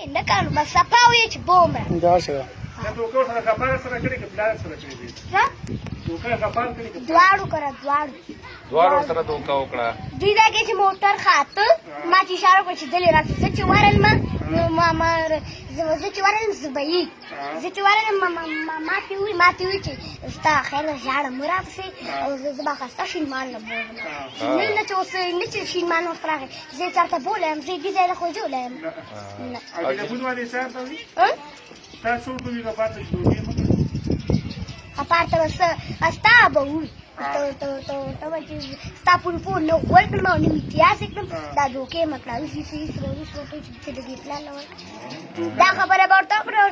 نه کار بس صفا وي چې بومره داسې ده. دواړو کړه دواړو سره دوکه وکړه. دوی دا کې چې موټر خاطه ما چې اشاره وکړه چې دلې راسه زه چې ورغلم نو زه چې ورغلم زبیي زه چې ورغلم ما ته وویل چې ستا خیر ده ژاړه مه راپسې او زه به خسته شینمان نه بولم نه چې اوس نه چې شینمان ورته راغی زه یې چېرته بولایم زه یې دې ځای له خوځولی یم aparte asta به وي ته به چې ستا پورې پور نه غول کړم او نه امتیاز یې کړم دا دوکې مطلب چې د دې پلان نه دا خبره به ورته وکړه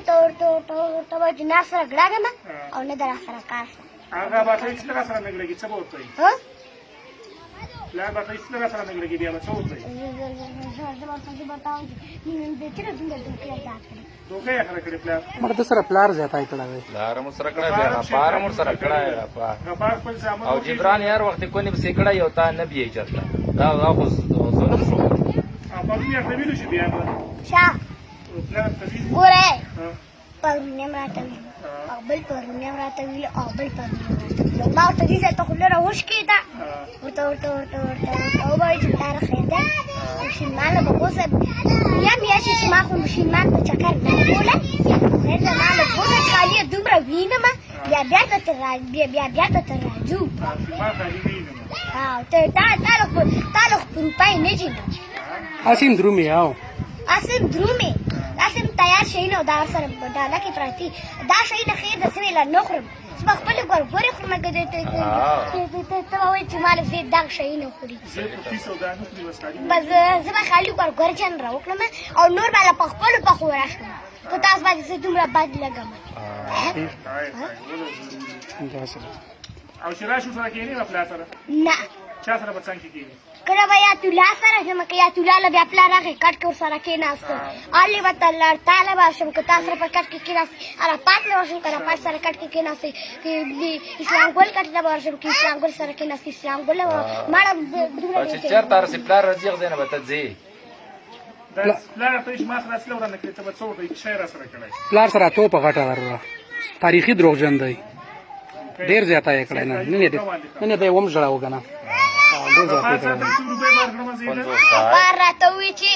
ته به جنار سره ګړه کړم او نه در سره کار مړه د سره پلار زیاتی کړی دی پلار مو سره کړی بیا غپاره مو سره کړی او جبران هر وخت کونې پسې کړی او تا نه بیې چېرته دا خو ظلم شو شاه ګوره پرون یم راته ویل او بل پرون یم راته ویل او بل پرون یم راته ویل ما ورته دې ځای ته خو لره وشکېده ورته ووایي چې پلاره خیر دی ماشینمانه به اوسه بیا میاشتې چې ما خو ماشینمان په چکر نه بوله خیر دی ما له اوسه چې خالي یې دومره وینمه بیا بیا ته تر راځو تا له خو په روپۍ نه جینم اسیم درومې او اسیم درومې اسیم تیار شي نه او دا ورسره په ډاله کې پراته دا شی نه خیر ده څه ویله نه خورم زه به خپلې ګورګورې خورم ته به وایې چې ما له زه دغه شی نه خوري بس زه به خالي ګورګورجن راوکړم او نور به له په خپلو پخو راشم په تاسو باندې زه دومره بد لګم نه کله به یاتولا سره شم که یاتولا له بیا پلار راغی کټ کې ورسره کېناسته علي به تاله به شم که تا سره په کټ کې کېناستې عرفات له ورشم که عرفات سره کټ کې کېناستې اسلام ګل کټ ته به ورشم که اسلام ګل سره کېناستې اسلام ګل ماړه چې چېرته رسې پلار راځي هغه ځای نه به ته ځې پلار سره توپه غټه ورله تاریخي دروغجن دی ډېر زیاته یې کړی نن یې دی ومژړه وګنه بار راته ووایي چې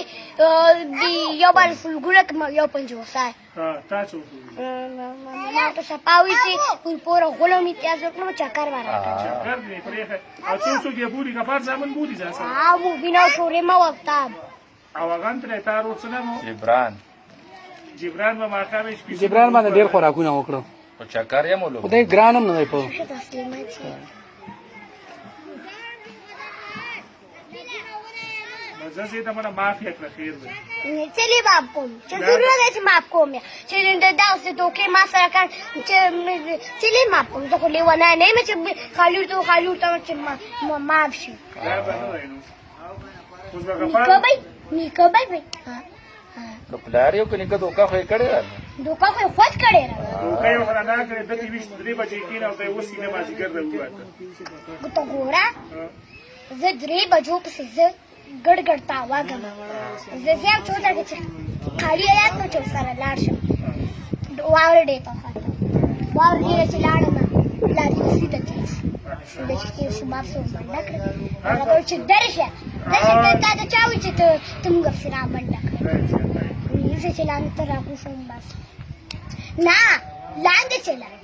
یو باندې سلګونه کړم یو 50 ما ورته صفا ووایي چې پورې پوره غول او امتیاز وکړم چکر به راکړم مبینه او شورېمه و افتاب جبران باندې ډېر خوراکونه وکړو خو چکر یې مولو خدای ګران هم نه دی په چلی باب کوم چې ضرورت دی چې ماف کوم چې داسې دوکې ما سره کړ چې چلی ماف کوم زه خو لیونی نه یم چې خالي ورته چې ماف شي نیکه بی که پلار یو که نیکه دوکه خو یې کړې ده دوکه خو یې خود کړې ده ته ګوره زه 3 بجو پسې زه ګډ تاواږم زه یم څو درګه چې خالي یاد نو چې ورسره لاړ شم واورې ډې په خاطر واورې ډېره چې لاړم پلار یې سیده تېر شو سیده چې تېر شو ما پسې ورمنډه کړه هغه به ویل چې درشه تا ته چا وایي چې ته موږ پسې رامنډه کړه زه چې لاندې ته راکوز شوم بس نه لاندې چې لاړم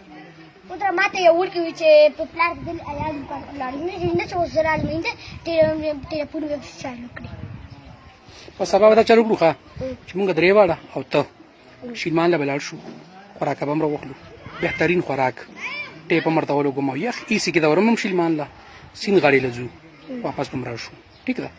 Putra mate ya urki wiche peplar dil ayam peplar ini cuma seral ini tidak pun web channel kiri. په سبا به دا چل وکړو ښه چې مونږ درې واړه او ته شینمان له به لاړ شو خوراک به هم راوخلو بهترین خوراک ټیپ هم ورته ولګوم او یخ ایسي کې د ورم هم شینمان له سیند غاړې له ځو واپس به هم راشو ټیک ده